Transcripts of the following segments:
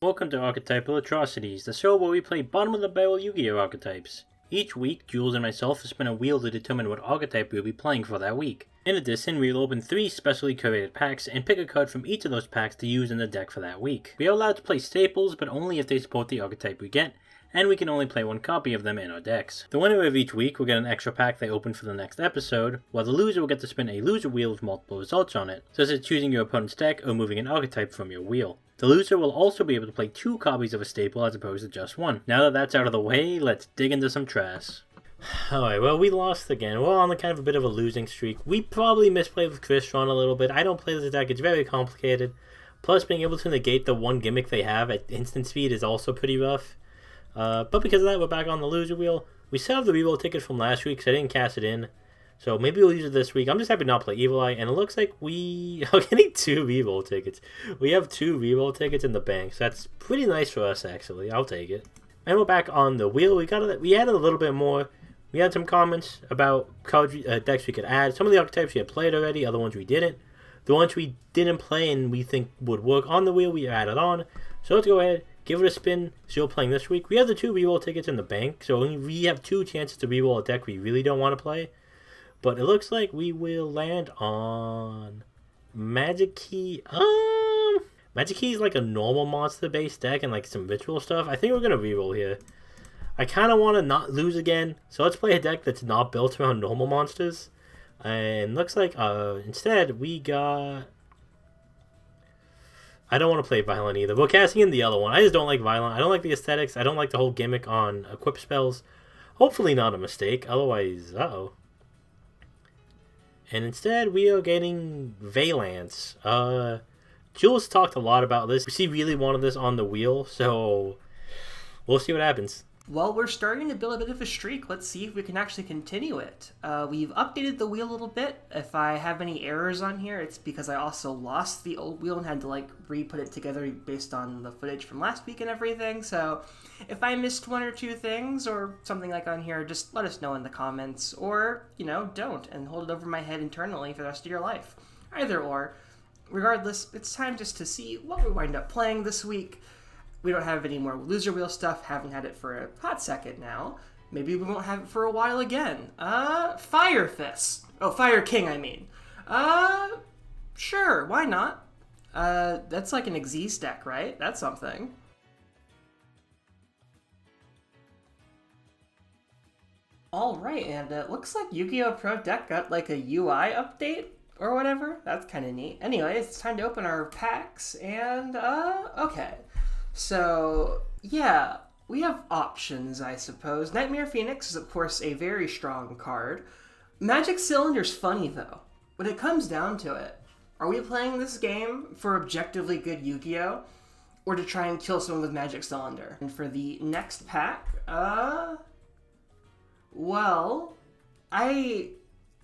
Welcome to Archetypal Atrocities, the show where we play bottom-of-the-barrel Yu-Gi-Oh! Archetypes. Each week, Jules and myself will spin a wheel to determine what archetype we'll be playing for that week. In addition, we will open 3 specially curated packs and pick a card from each of those packs to use in the deck for that week. We are allowed to play staples, but only if they support the archetype we get, and we can only play 1 copy of them in our decks. The winner of each week will get an extra pack they open for the next episode, while the loser will get to spin a loser wheel with multiple results on it, such as choosing your opponent's deck or moving an archetype from your wheel. The loser will also be able to play 2 copies of a staple as opposed to just 1. Now that that's out of the way, let's dig into some trash. Alright, well, we lost again. We're on kind of a bit of a losing streak. We probably misplayed with Crystron a little bit. I don't play this deck, it's very complicated. Plus, being able to negate the one gimmick they have at instant speed is also pretty rough. But because of that, we're back on the loser wheel. We still have the reroll ticket from last week, so I didn't cast it in. So maybe we'll use it this week. I'm just happy to not play Evil Eye, and it looks like we are getting 2 reroll tickets. We have 2 reroll tickets in the bank, so that's pretty nice for us, actually. I'll take it. And we're back on the wheel. We added a little bit more. We had some comments about decks we could add. Some of the archetypes we had played already, other ones we didn't. The ones we didn't play and we think would work on the wheel, we added on. So let's go ahead, give it a spin, see what we're playing this week. We have the 2 reroll tickets in the bank, so we have 2 chances to reroll a deck we really don't want to play. But it looks like we will land on Magic Key. Magic Key is like a normal monster-based deck and like some ritual stuff. I think we're going to reroll here. I kind of want to not lose again, so let's play a deck that's not built around normal monsters. And looks like instead we got... I don't want to play Violent either. We're casting in the other one. I just don't like Violent. I don't like the aesthetics. I don't like the whole gimmick on equip spells. Hopefully not a mistake. Otherwise, uh-oh. And instead, we are getting Valance. Jules talked a lot about this. She really wanted this on the wheel, so we'll see what happens. Well, we're starting to build a bit of a streak. Let's see if we can actually continue it. We've updated the wheel a little bit. If I have any errors on here, it's because I also lost the old wheel and had to re-put it together based on the footage from last week and everything. So if I missed 1 or 2 things or something like on here, just let us know in the comments. Or, don't and hold it over my head internally for the rest of your life. Either or. Regardless, it's time just to see what we wind up playing this week. We don't have any more loser wheel stuff. Haven't had it for a hot second now. Maybe we won't have it for a while again. Fire Fist. Oh, Fire King, I mean. Sure, why not? That's like an Xyz deck, right? That's something. Alright, and it looks like Yu-Gi-Oh! Pro Deck got like a UI update or whatever. That's kind of neat. Anyway, it's time to open our packs, and, okay. So, yeah, we have options, I suppose. Nightmare Phoenix is, of course, a very strong card. Magic Cylinder's funny, though. When it comes down to it, are we playing this game for objectively good Yu-Gi-Oh! Or to try and kill someone with Magic Cylinder? And for the next pack,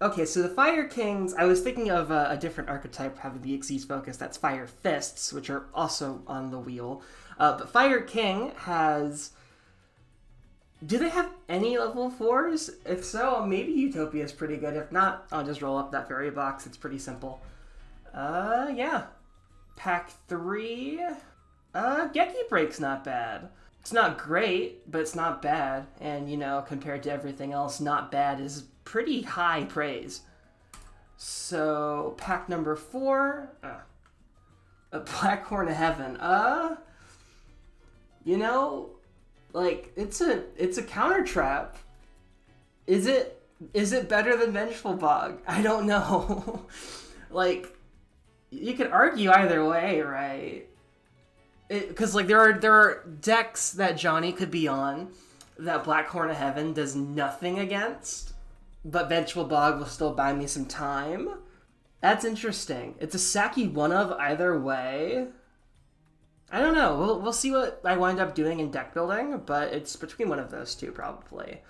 okay, so the Fire Kings, I was thinking of a different archetype having the Xyz focus. That's Fire Fists, which are also on the wheel. But Fire King has... Do they have any level 4s? If so, maybe Utopia is pretty good. If not, I'll just roll up that fairy box. It's pretty simple. Yeah. Pack 3... Geki Break's not bad. It's not great, but it's not bad. And, compared to everything else, not bad is pretty high praise. So, pack number 4... a Black Horn of Heaven. It's a counter trap. Is it better than Vengeful Bog? I don't know. You could argue either way, right? Because there are decks that Johnny could be on that Black Horn of Heaven does nothing against, but Vengeful Bog will still buy me some time. That's interesting. It's a Saki one of either way. I don't know. We'll see what I wind up doing in deck building, but it's between one of those two probably.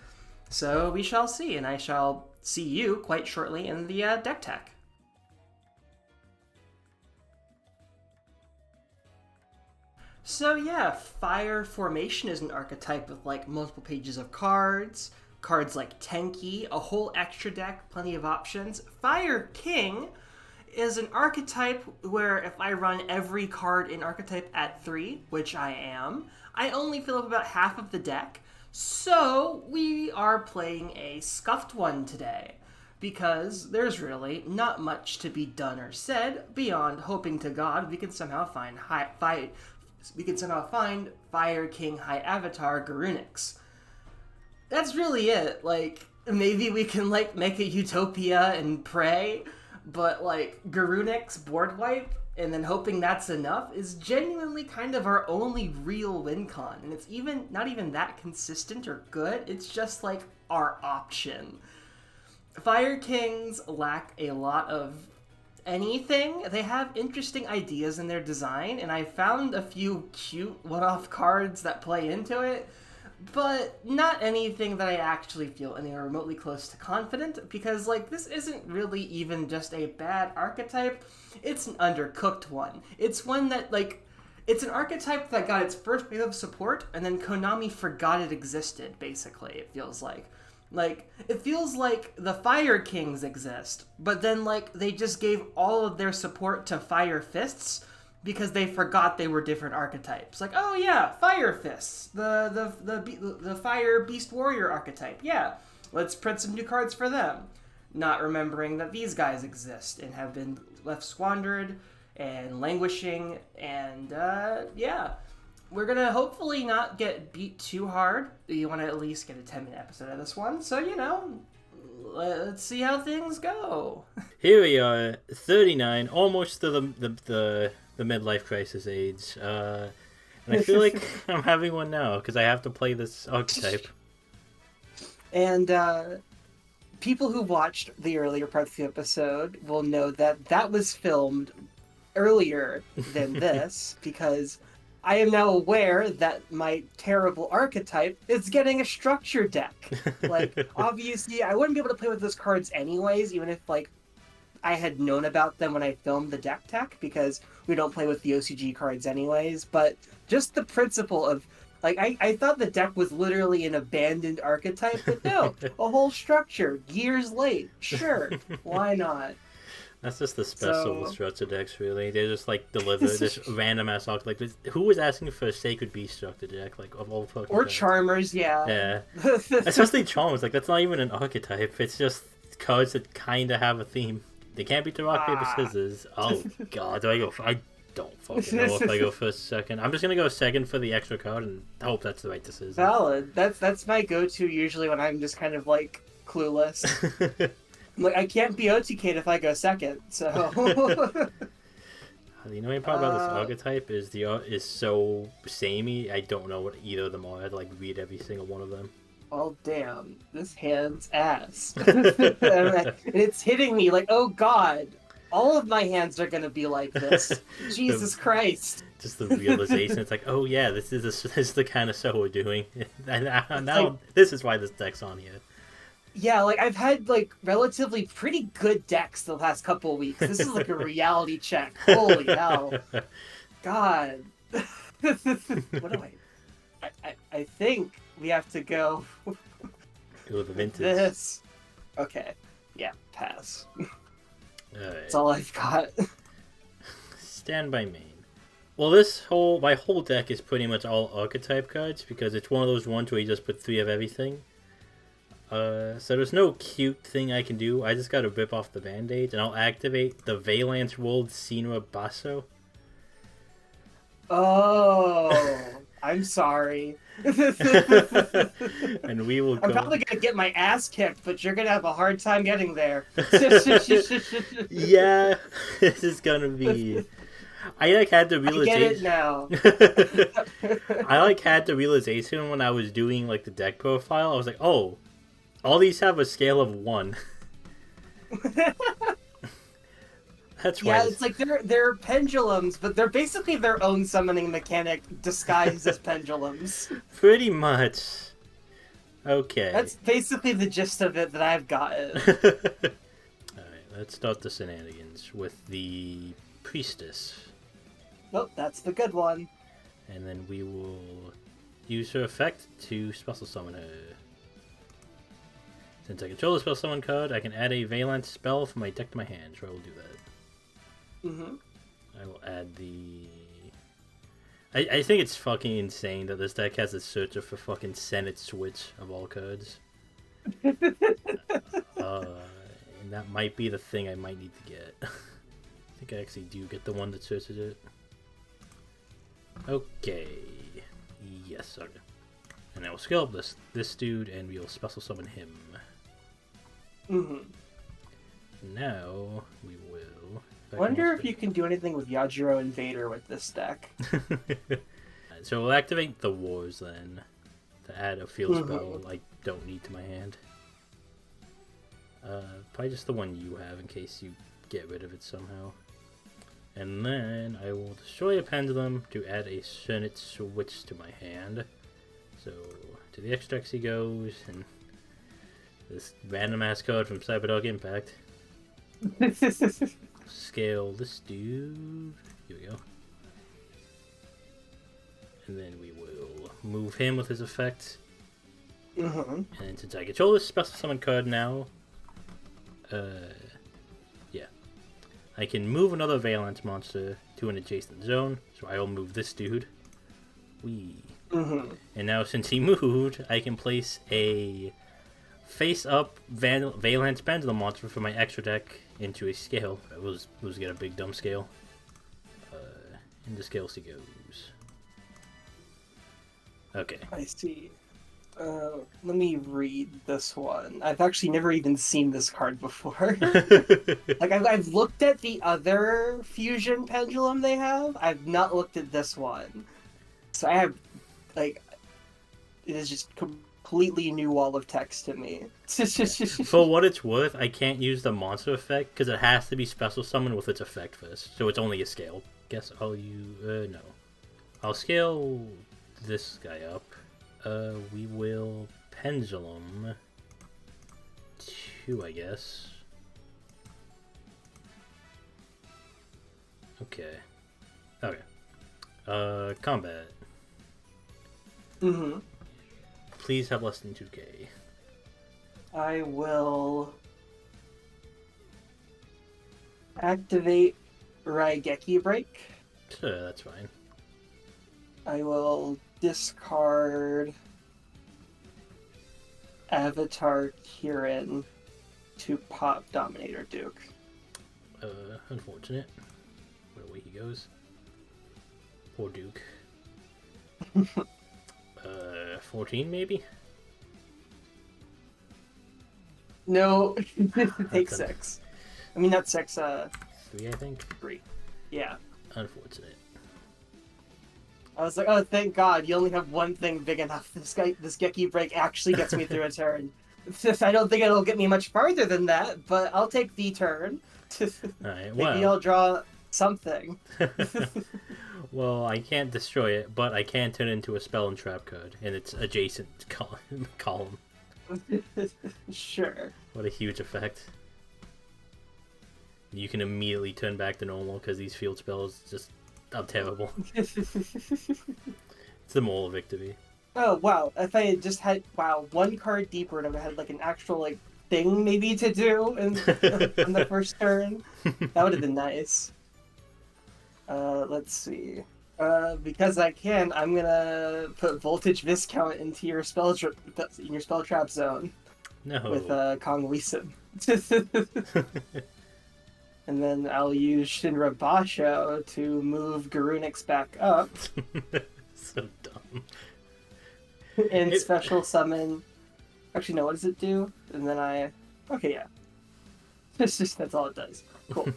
So we shall see, and I shall see you quite shortly in the deck tech. So yeah, Fire Formation is an archetype with multiple pages of cards like Tenki, a whole extra deck, plenty of options. Fire King is an archetype where if I run every card in archetype at 3, which I am, I only fill up about half of the deck. So we are playing a scuffed one today, because there's really not much to be done or said beyond hoping to God we can somehow find Fire King High Avatar Garunix. That's really it. Like, maybe we can, like, make a Utopia and pray, but, like, Garunix board wipe, and then hoping that's enough is genuinely kind of our only real win con. And it's not even that consistent or good, it's just, like, our option. Fire Kings lack a lot of anything. They have interesting ideas in their design, and I found a few cute one-off cards that play into it, but not anything that I actually feel anywhere remotely close to confident, because, like, this isn't really even just a bad archetype, it's an undercooked one. It's one that, like, it's an archetype that got its first wave of support, and then Konami forgot it existed, basically, it feels like. Like, it feels like the Fire Kings exist, but then, like, they just gave all of their support to Fire Fists, because they forgot they were different archetypes. Like, oh yeah, Fire Fists, the Fire Beast Warrior archetype. Yeah, let's print some new cards for them. Not remembering that these guys exist and have been left squandered and languishing. And yeah, we're gonna hopefully not get beat too hard. You want to at least get a 10-minute episode of this one, so you know. Let's see how things go. Here we are, 39, almost to the midlife crisis age. And I feel like I'm having one now, because I have to play this archetype. And people who watched the earlier parts of the episode will know that was filmed earlier than this, because I am now aware that my terrible archetype is getting a structure deck. Like, obviously, I wouldn't be able to play with those cards anyways, even if, like, I had known about them when I filmed the deck tech, because we don't play with the OCG cards anyways, but just the principle of, like, I thought the deck was literally an abandoned archetype, but no, a whole structure, years late, sure, why not? That's just the special with structure decks, really. They just, like, deliver this random-ass archetype. Like, who was asking for a Sacred Beast structure deck? Like, of all fucking Or decks? Charmers, yeah. Yeah. Especially Charmers. Like, that's not even an archetype. It's just cards that kind of have a theme. They can't beat the rock, paper, scissors. Oh, God. I don't fucking know if I go first, second. I'm just going to go second for the extra card and hope that's the right decision. Valid. That's my go-to usually when I'm just kind of, like, clueless. Like, I can't be OTK'd if I go second, so... The annoying part about this archetype is the art is so samey, I don't know what either of them are. I had to, like, read every single one of them. Oh, damn. This hand's ass. And it's hitting me like, oh, God. All of my hands are gonna be like this. Jesus Christ. Just the realization, it's like, oh, yeah, this is the kind of show we're doing. And now like, this is why this deck's on here. Yeah, like, I've had, like, relatively pretty good decks the last couple of weeks. This is like a reality check. Holy hell. God. What do I think we have to go... Go with the vintage. This. Okay. Yeah, pass. Alright. That's all I've got. Stand by main. Well, my whole deck is pretty much all archetype cards, because it's one of those ones where you just put 3 of everything. So there's no cute thing I can do. I just gotta rip off the band-aids, and I'll activate the Valence World Sinra Basso. Oh, I'm sorry. And we will go... I'm probably gonna get my ass kicked, but you're gonna have a hard time getting there. Yeah, this is gonna be... I, like, had the realization... I get it now. I, like, had the realization when I was doing, like, the deck profile. I was like, oh... All these have a scale of 1. That's why. Yeah, it's like they're pendulums, but they're basically their own summoning mechanic disguised as pendulums. Pretty much. Okay. That's basically the gist of it that I've gotten. Alright, let's start the shenanigans with the Priestess. Oh, that's the good one. And then we will use her effect to special summon her. Since I control the spell summon card, I can add a Valence spell from my deck to my hand, so I will do that. Mm-hmm. I will add the... I think it's fucking insane that this deck has a searcher for fucking Senate Switch of all cards. And that might be the thing I might need to get. I think I actually do get the one that searches it. Okay. Yes, okay. And I will scale up this dude, and we will special summon him. Mm-hmm. Now, we will... Wonder if you can do anything with Yajiro Invader with this deck. So we'll activate the Wars then, to add a field spell I don't need to my hand. Probably just the one you have in case you get rid of it somehow. And then I will destroy a pendulum to add a Senate Switch to my hand. So to the extracts he goes, and this random ass card from Cyberdog Impact. Scale this dude. Here we go. And then we will move him with his effect. And since I control this special summon card now, yeah, I can move another Valence monster to an adjacent zone. So I will move this dude. And now since he moved, I can place a face-up Valence Pendulum monster from my extra deck into a scale. I was get a big dumb scale. Into scales he goes. Okay. I see. Let me read this one. I've actually never even seen this card before. Like, I've looked at the other fusion pendulum they have. I've not looked at this one. So I have, like, it is just completely new wall of text to me. For what it's worth, I can't use the monster effect because it has to be special summoned with its effect first. So it's only a scale. Guess I'll use... no. I'll scale this guy up. We will pendulum 2, I guess. Okay. Okay. Combat. Please have less than 2k. I will activate Raigeki Break. Sure, that's fine. I will discard Avatar Kirin to pop Dominator Duke. Unfortunate. What away he goes. Poor Duke. 14 maybe? No, take That's 6. I mean, not 6, 3, I think? 3. Yeah. Unfortunate. I was like, oh, thank God, you only have one thing big enough. This Geki Break actually gets me through a turn. I don't think it'll get me much farther than that, but I'll take the turn. Alright, Maybe I'll draw something. Well, I can't destroy it, but I can turn it into a spell and trap card, and it's adjacent column. Sure. What a huge effect. You can immediately turn back to normal because these field spells just are terrible. It's the moral victory. Oh, wow. If I had just had, one card deeper and I would have had, like, an actual, like, thing maybe to do on the first turn, that would have been nice. Let's see. Because I can, I'm gonna put Voltage Viscount into your spell trap zone. No. With Kong Wisum. And then I'll use Shinra Basho to move Garunix back up. So dumb. And special summon... Actually, no, what does it do? And then okay, yeah. That's all it does. Cool.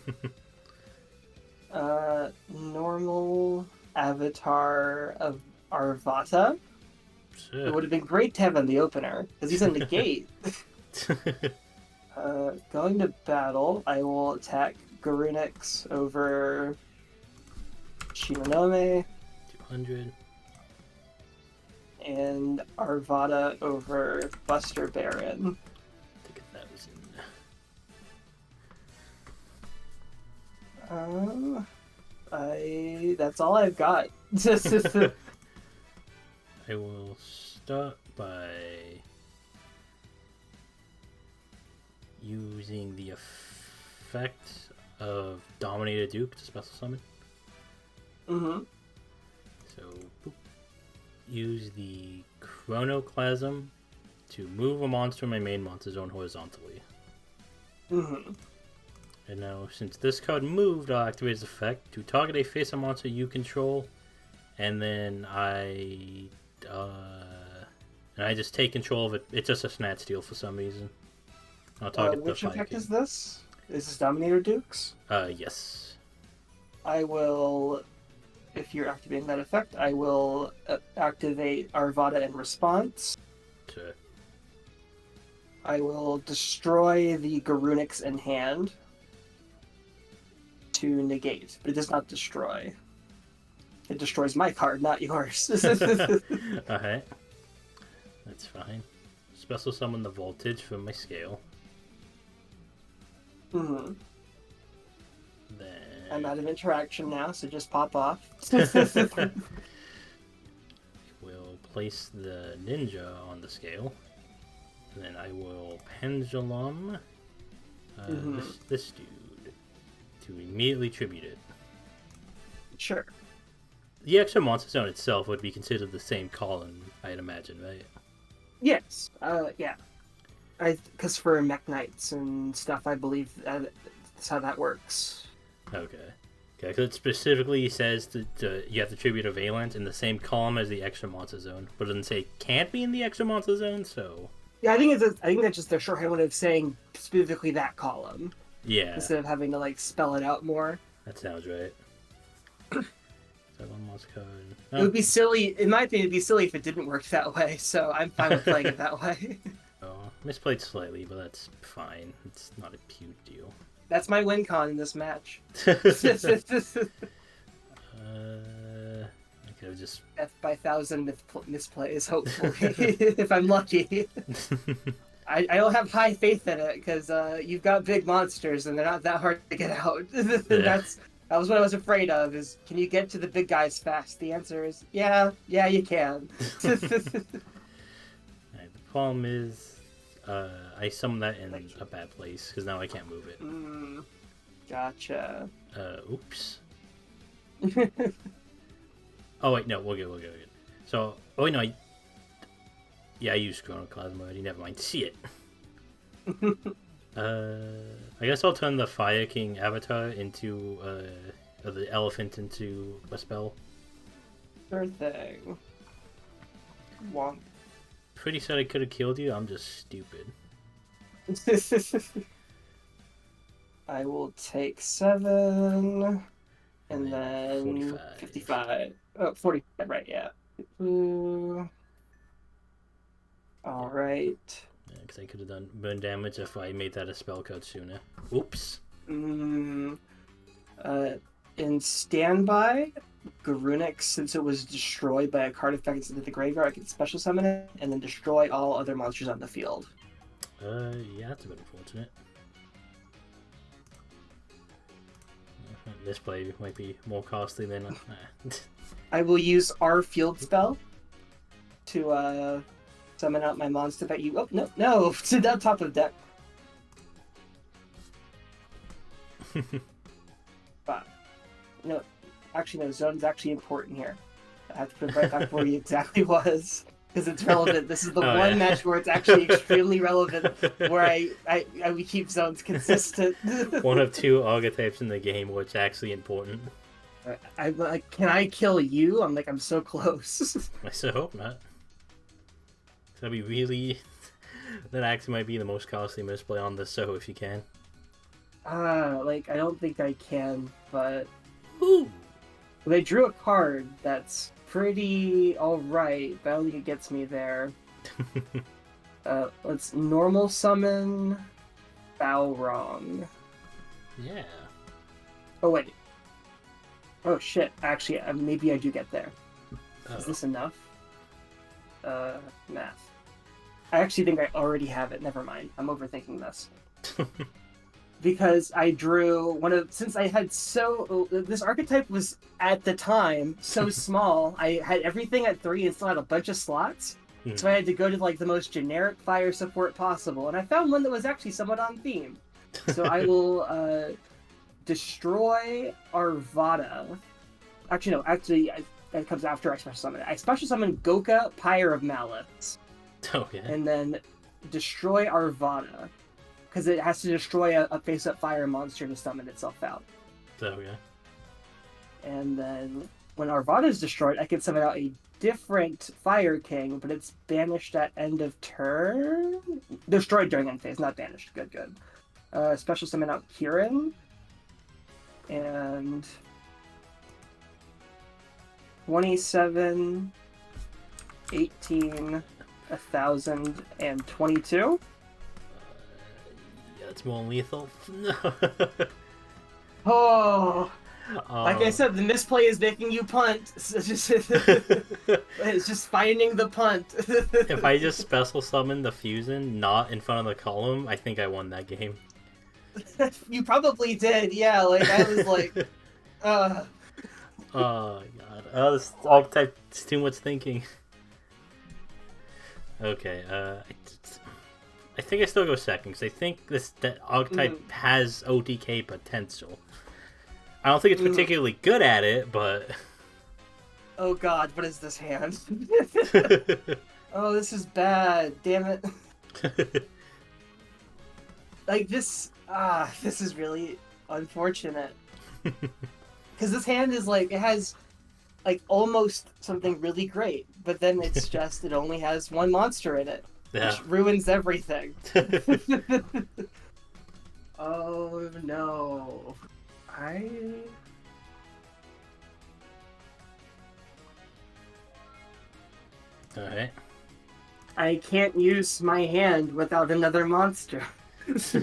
Normal Avatar of Arvata. Sure. It would have been great to have on the opener, because he's in the gate. Going to battle, I will attack Garunix over Shinonome. 200. And Arvada over Buster Baron. To get that was in. That's all I've got. I will start by using the effect of Dominator Duke to special summon. Mm-hmm. So, boop. Use the Chronoclasm to move a monster in my main monster zone horizontally. Mm-hmm. And now, since this card moved, I'll activate its effect to target a face of monster you control, and then I just take control of it. It's just a Snatch Steal for some reason. I'll target the Which Fire effect King. is this? Is this Dominator Dukes? Yes. I will, if you're activating that effect, I will activate Arvada in response. Sure. I will destroy the Garunix in hand to negate, but it does not destroy. It destroys my card, not yours. Alright. That's fine. Special summon the Voltage from my scale. Mm-hmm. Then I'm out of interaction now, so just pop off. we'll place the Ninja on the scale. And then I will Pendulum this dude to immediately tribute it. Sure. The extra monster zone itself would be considered the same column, I'd imagine, right? Yes. Yeah. Because for Mech Knights and stuff, I believe that's how that works. Okay. Okay, because it specifically says that you have to tribute a Valent in the same column as the extra monster zone, but it doesn't say it can't be in the extra monster zone, so... Yeah, I think that's just their shorthand way of saying specifically that column. Yeah. Instead of having to like spell it out more. That sounds right. So one monster card. It would be silly, in my opinion, it'd be silly if it didn't work that way, so I'm fine with playing it that way. Oh, misplayed slightly, but that's fine. It's not a huge deal. That's my win con in this match. I could have just... F by 1,000 misplays, hopefully, if I'm lucky. I don't have high faith in it, because you've got big monsters, and they're not that hard to get out. That was what I was afraid of, is can you get to the big guys fast? The answer is, yeah, you can. Right, the problem is, I summoned that in a bad place, because now I can't move it. Gotcha. Oops. Oh wait, no, we're good. So, oh wait, no, I used Chronoclasm already, never mind. See it. I guess I'll turn the Fire King avatar into, the elephant into a spell. Sure thing. Wonk. Pretty sure I could have killed you, I'm just stupid. I will take 7, and then 45. 55. Oh, 45, right, yeah. Alright. Yeah, because I could have done burn damage if I made that a spell card sooner. Oops. In standby, Garunix, since it was destroyed by a card effect into the graveyard, I can special summon it and then destroy all other monsters on the field. Yeah, that's a bit unfortunate. This play might be more costly than... I will use our field spell to summon out my monster that you... Oh, no! Sit down top of deck. But, no, actually, no, zone's actually important here. I have to put it right back where he exactly was, because it's relevant. This is the one match where it's actually extremely relevant, where we keep zones consistent. One of 2 archetypes in the game where it's actually important. I'm like, can I kill you? I'm like, I'm so close. I so hope not. That'd be really... That actually might be the most costly misplay on this, so if you can. Like, I don't think I can, but... Ooh. They drew a card that's pretty alright, but I don't think it gets me there. Let's normal summon Balrog. Yeah. Oh, wait. Oh, shit. Actually, maybe I do get there. Is this enough? Math. I actually think I already have it. Never mind. I'm overthinking this. Because I drew since I had this archetype was at the time so small, I had everything at 3 and still had a bunch of slots. So I had to go to like the most generic fire support possible, and I found one that was actually somewhat on theme. So I will destroy Arvada. Actually, no. Actually, that comes after I special summon it. I special summon Goka, Pyre of Malice. Okay. And then destroy Arvada. Because it has to destroy a face-up fire monster to summon itself out. Okay. And then when Arvada is destroyed, I can summon out a different Fire King, but it's banished at end of turn? Destroyed during end phase, not banished. Good, good. Special summon out Kieran. And 27, 18, 1,022. Yeah, it's more lethal. No. Oh, like I said, the misplay is making you punt. It's just finding the punt. If I just special summon the fusion not in front of the column, I think I won that game. You probably did, yeah. Like I was like, Oh god. Oh, this archetype is too much thinking. Okay, I think I still go second because I think that archetype has OTK potential. I don't think it's particularly good at it, but oh god, what is this hand? Oh, this is bad. Damn it. Like this is really unfortunate. Because this hand is like, it has like almost something really great, but then it's just, it only has one monster in it, which ruins everything. Oh no. alright. I can't use my hand without another monster. Alright,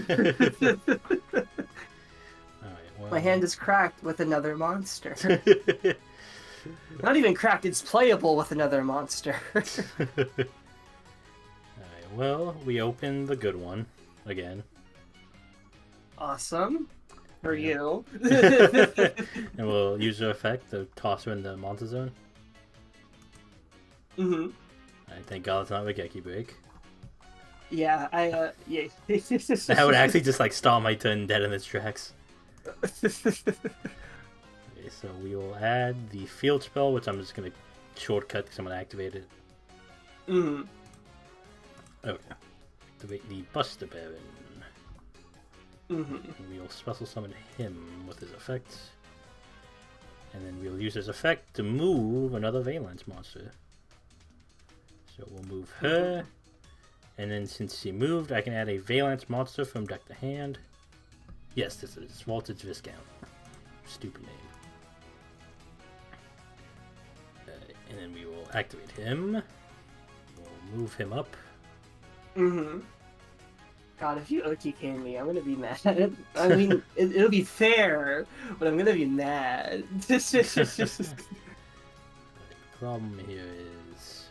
well... My hand is cracked with another monster. Not even cracked, it's playable with another monster. Alright, well, we open the good one again. Awesome. For you. And we'll use the effect to toss her in the monster zone. Mm-hmm. I thank God it's not Regeki Break. Yeah, yeah. That would actually just like stop my turn dead in its tracks. Okay, so we will add the field spell, which I'm just gonna shortcut because I'm gonna activate it. Mm-hmm. Okay. Activate the Buster Baron. Mm-hmm. We'll special summon him with his effect. And then we'll use his effect to move another Valence monster. So we'll move her. And then since she moved, I can add a Valence monster from deck to hand. Yes, this is Voltage Viscount. Stupid name. And then we will activate him. We'll move him up. Mm-hmm. God, if you OTK me, I'm gonna be mad. I mean, it'll be fair, but I'm gonna be mad. The problem here is...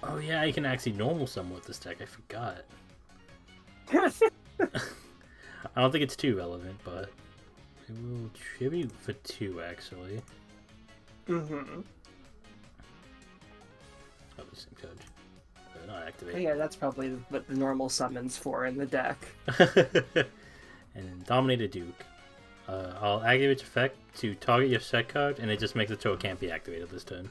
Oh yeah, I can actually normal summon with this deck, I forgot. I don't think it's too relevant, but I will tribute for 2 actually. Mm-hmm. Oh, this thing code. Not activate. Oh, yeah, that's probably what the normal summons for in the deck. And then Dominate a Duke. I'll activate its effect to target your set card, and it just makes it so it can't be activated this turn.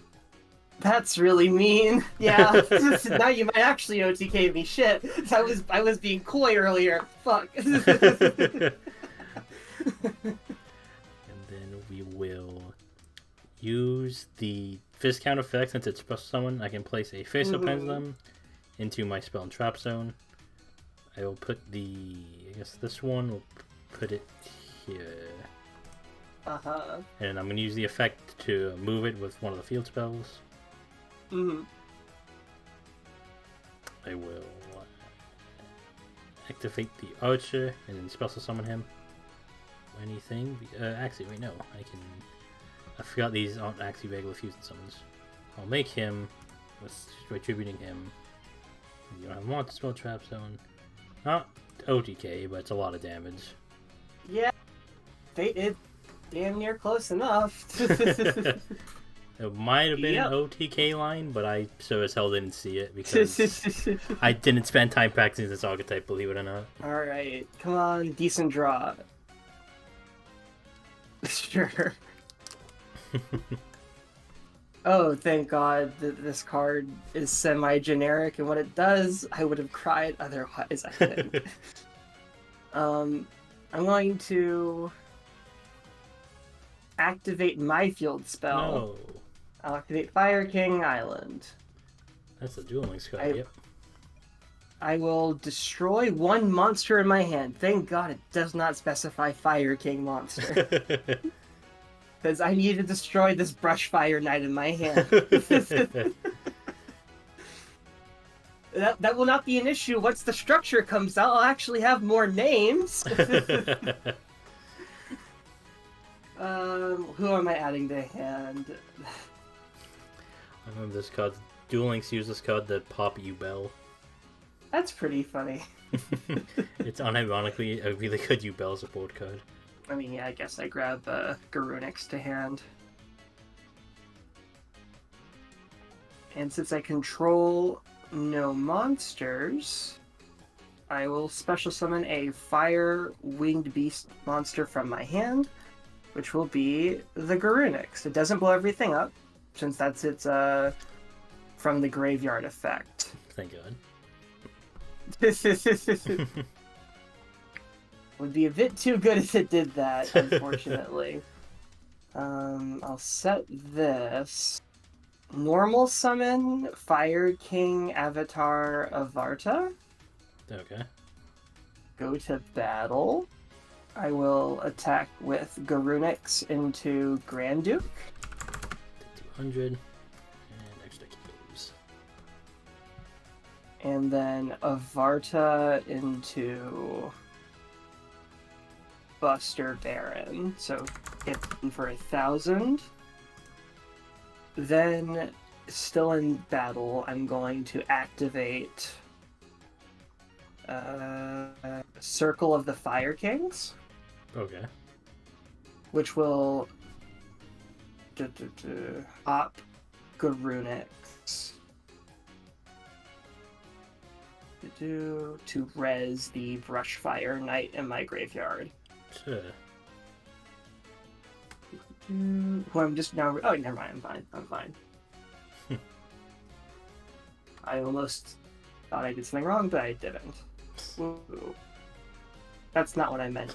That's really mean. Yeah, now you might actually OTK me. Shit, I was being coy earlier. Fuck. And then we will use the Viscount effect. Since it's special summon, I can place a face-up pendulum into my spell and trap zone. I will put I guess this one, we'll put it here. Uh-huh. And I'm going to use the effect to move it with one of the field spells. Mm-hmm. I will activate the Archer and then special summon him. Anything? Actually, wait, no. I forgot these aren't actually regular fusion summons. I'll make him with retributing him. You don't have monster spell trap zone. Not OTK, but it's a lot of damage. Yeah, it damn near close enough. It might have been an OTK line, but I sure as hell didn't see it because I didn't spend time practicing this archetype, believe it or not. Alright, come on, decent draw. Sure. Oh, thank God that this card is semi-generic, and what it does, I would have cried otherwise, I think. I'm going to activate my field spell. No. I'll activate Fire King Island. That's a dueling card, yep. I will destroy one monster in my hand. Thank God it does not specify Fire King monster. Because I need to destroy this Brush Fire Knight in my hand. That will not be an issue. Once the structure comes out, I'll actually have more names. Who am I adding to hand? I remember this card. Duel Links use this card to pop you Bell. That's pretty funny. It's unironically a really good Ubel support card. I mean, yeah, I guess I grab Garunix to hand. And since I control no monsters, I will special summon a fire winged beast monster from my hand, which will be the Garunix. It doesn't blow everything up, since that's its from the graveyard effect. Thank God. Would be a bit too good if it did that, unfortunately. I'll set this. Normal summon Fire King Avatar Avarta. Okay. Go to battle. I will attack with Garunix into Grand Duke. 200. And extra kills. And then Avarta into Buster Baron. So hit him for 1,000. Then, still in battle, I'm going to activate Circle of the Fire Kings. Okay. Which will pop Garunix to res the Brushfire Knight in my graveyard. Sure. Who I'm just now. Oh, never mind. I'm fine. I almost thought I did something wrong, but I didn't. Ooh. That's not what I meant.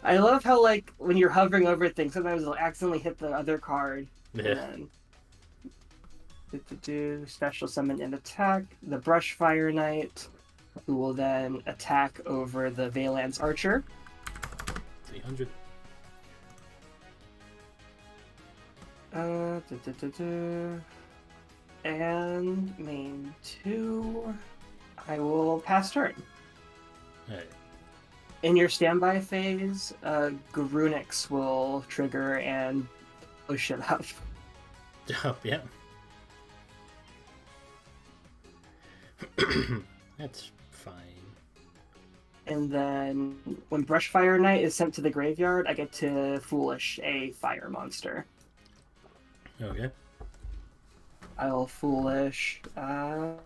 I love how, like, when you're hovering over things, sometimes it'll accidentally hit the other card. Yeah. And then special summon and attack the Brushfire Knight, who will then attack over the Valance Archer. 300. And main 2, I will pass turn. Alright. In your standby phase, Garunix will trigger and push it up. Oh, yeah. That's fine. And then when Brushfire Knight is sent to the graveyard, I get to Foolish a fire monster. Okay. I'll Foolish. Oh,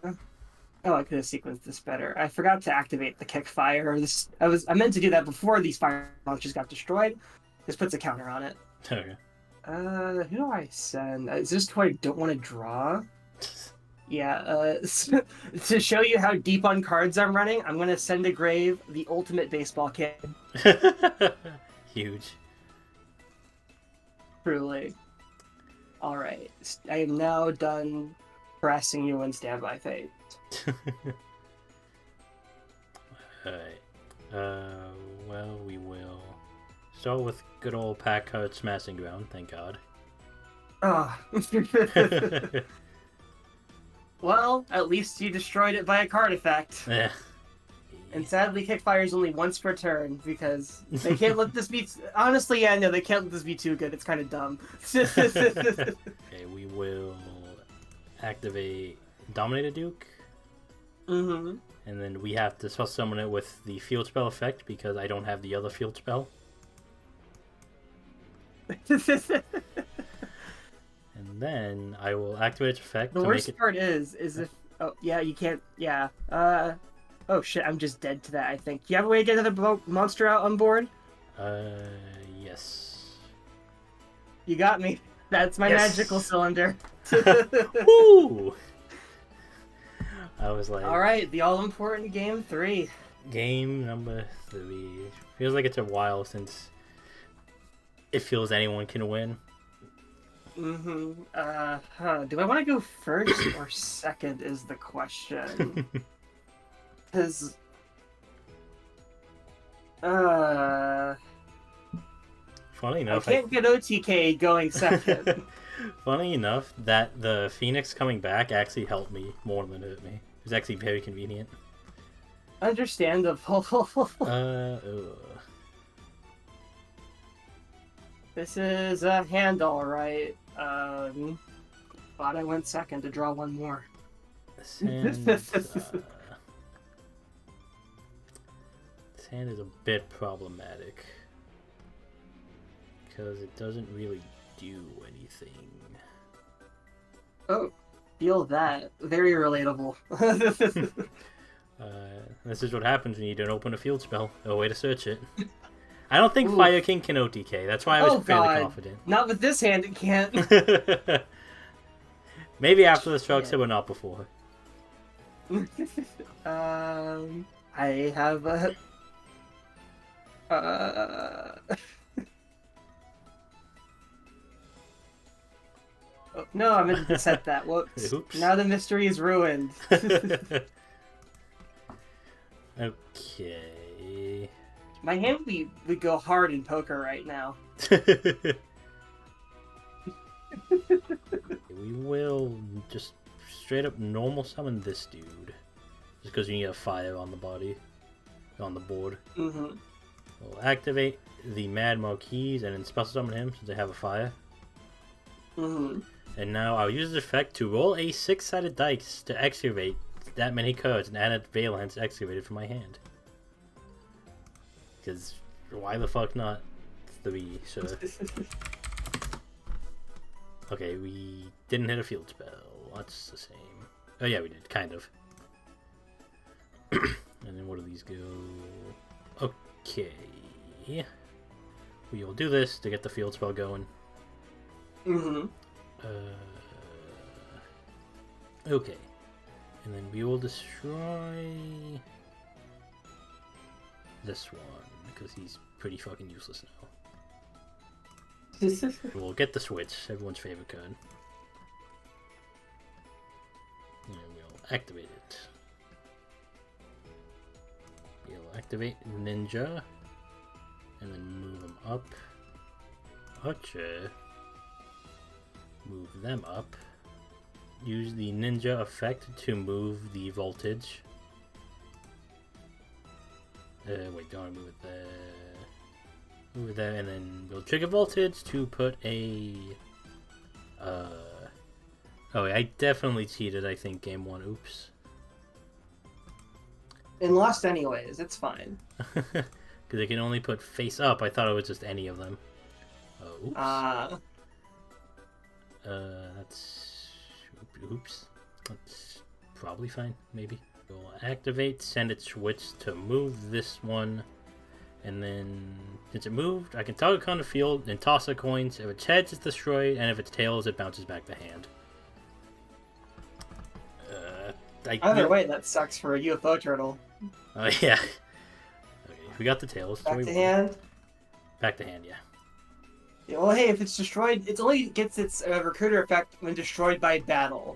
I could have sequenced this better. I forgot to activate the Kick Fire. I meant to do that before these fire monsters got destroyed. This puts a counter on it. Okay. Who do I send? Is this who I don't want to draw? Yeah, to show you how deep on cards I'm running, I'm going to send to grave the ultimate baseball kid. Huge. Truly. Alright, I am now done harassing you in standby phase. Alright. Well, we will start with good old pack card smashing ground, thank God. Ah. Well, at least you destroyed it by a card effect. Yeah. And sadly, Kickfire is only once per turn, because they can't let this be... Honestly, yeah, no, they can't let this be too good. It's kind of dumb. Okay, we will activate Dominator Duke. Mm-hmm. And then we have to spell summon it with the field spell effect, because I don't have the other field spell. And then I will activate its effect The to worst make it... part is if... Oh, yeah, you can't... Yeah. Oh, shit, I'm just dead to that, I think. Do you have a way to get another monster out on board? Yes. You got me. That's my Yes. magical cylinder. Woo! I was like, All right, the all-important game 3. game number 3. Feels like it's a while since it feels anyone can win. Mm-hmm. Do I want to go first or second is the question. Because, Funny I enough, can't get OTK going second. funny enough, that the Phoenix coming back actually helped me more than it hurt me. It was actually very convenient. Understandable. Ugh. This is a handle, right? Thought I went second to draw one more. This hand is a bit problematic because it doesn't really do anything. Oh, feel that. Very relatable. This is what happens when you don't open a field spell. No way to search it. I don't think Ooh. Fire King can OTK. That's why I was fairly God. confident. Not with this hand, it can't. Maybe after the structure, Shit. but not before. I have a... Oh, no, I meant to set that. Whoops. Oops. Now the mystery is ruined. Okay. My hand would go hard in poker right now. We will just straight up normal summon this dude. Just because you need a fire on the body. On the board. Mm-hmm. We'll activate the Mad Marquise and then special summon him since they have a fire. Mm-hmm. And now I'll use this effect to roll a 6-sided dice to excavate that many cards and add a Valence excavated from my hand. Because why the fuck not 3, sir? Okay, we didn't hit a field spell. That's the same. Oh yeah, we did, kind of. And then what do these go? Okay. We'll do this to get the field spell going. Mm-hmm. Okay. And then we will destroy this one, because he's pretty fucking useless now. We'll get the switch, everyone's favorite card. And we'll activate it. We'll activate Ninja, and then move them up. Archer. Move them up. Use the Ninja effect to move the voltage. Wait, don't I move it there? Move it there, and then we'll trigger voltage to put a... Oh, wait, I definitely cheated, I think, game 1. Oops. And lost anyways, it's fine. Because I can only put face up. I thought it was just any of them. Oh, oops. That's... Oops. That's probably fine, maybe. We'll activate, send it switch to move this one. And then, since it moved, I can target on the field and toss the coins. If its head is destroyed, and if its tails, it bounces back to hand. Either way, that sucks for a UFO turtle. Oh, yeah. Okay, we got the tails. Back so we to won. hand. Back to hand, yeah. Yeah, well, hey, if it's destroyed, it only gets its recruiter effect when destroyed by battle.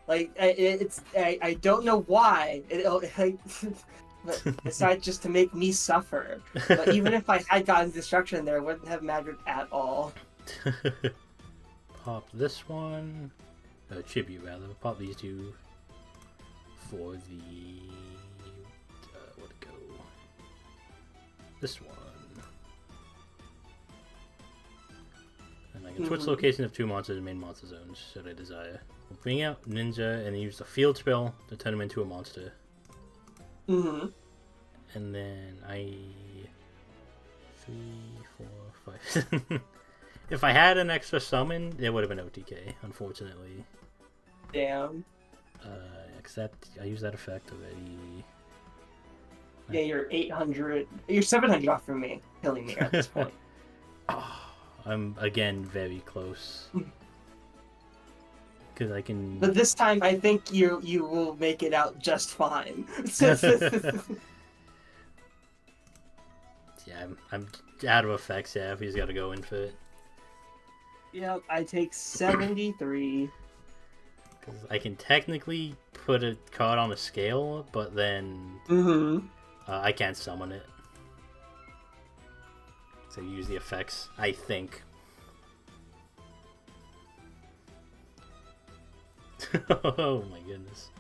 Like, I don't know why. But besides just to make me suffer. But even if I had gotten destruction there, it wouldn't have mattered at all. Pop this one. Tribute, rather. Pop these two for the... where'd it go? This one. And I can switch location of 2 monsters in main monster zones, should I desire. We'll bring out Ninja and use the field spell to turn him into a monster. Mm-hmm. And then 3, 4, 5. If I had an extra summon, it would have been OTK, unfortunately. Damn. Except I used that effect already. Yeah, you're 800. You're 700 off from me, killing me at this point. I'm again very close. Because I can. But this time, I think you will make it out just fine. Yeah, I'm out of effects. Yeah, if he's got to go in for it. Yep, I take 73. Because I can technically put a card on a scale, but then I can't summon it. So use the effects, I think. Oh my goodness.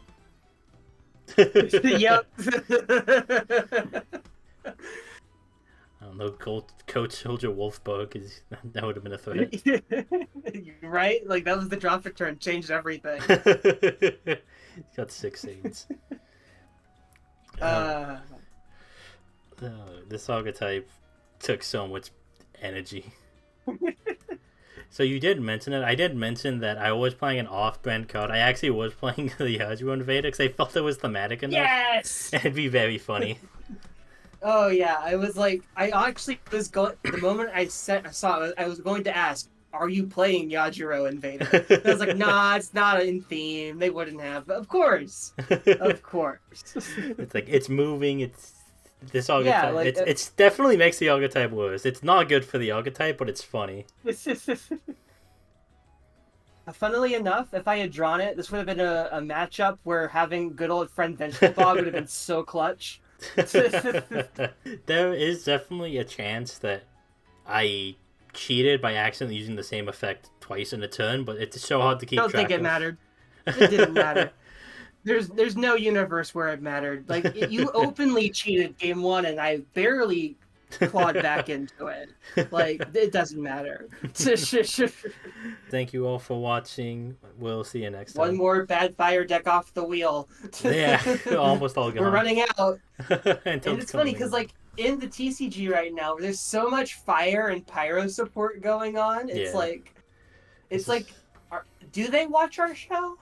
Yep. I don't know, Coach Soldier Wolfbug, because that would have been a threat. Right? Like, that was the drop return, changed everything. He's got 6 aids. This archetype took so much energy. So you did mention it. I did mention that I was playing an off-brand card. I actually was playing the Yajiro Invader because I felt it was thematic enough. Yes! It'd be very funny. Oh yeah, I was like, I actually was going. The moment I saw it, I was going to ask, "Are you playing Yajiro Invader?" And I was like, "Nah, it's not in theme. They wouldn't have." But of course, of course. It's like it's moving. It's this archetype. Yeah, like, it's definitely makes the archetype worse. It's not good for the archetype, but it's funny. Funnily enough, if I had drawn it, this would have been a matchup where having good old friend Vengeful Dog would have been so clutch. There is definitely a chance that I cheated by accidentally using the same effect twice in a turn, but it's so hard to keep track of. I don't think it mattered. It didn't matter. There's no universe where it mattered. Like, you openly cheated game 1, and I barely clawed back into it. Like, it doesn't matter. Thank you all for watching. We'll see you next time. One more bad fire deck off the wheel. Yeah, almost all gone. We're running out. And it's funny because, like, in the TCG right now, there's so much fire and pyro support going on. It's like, do they watch our show?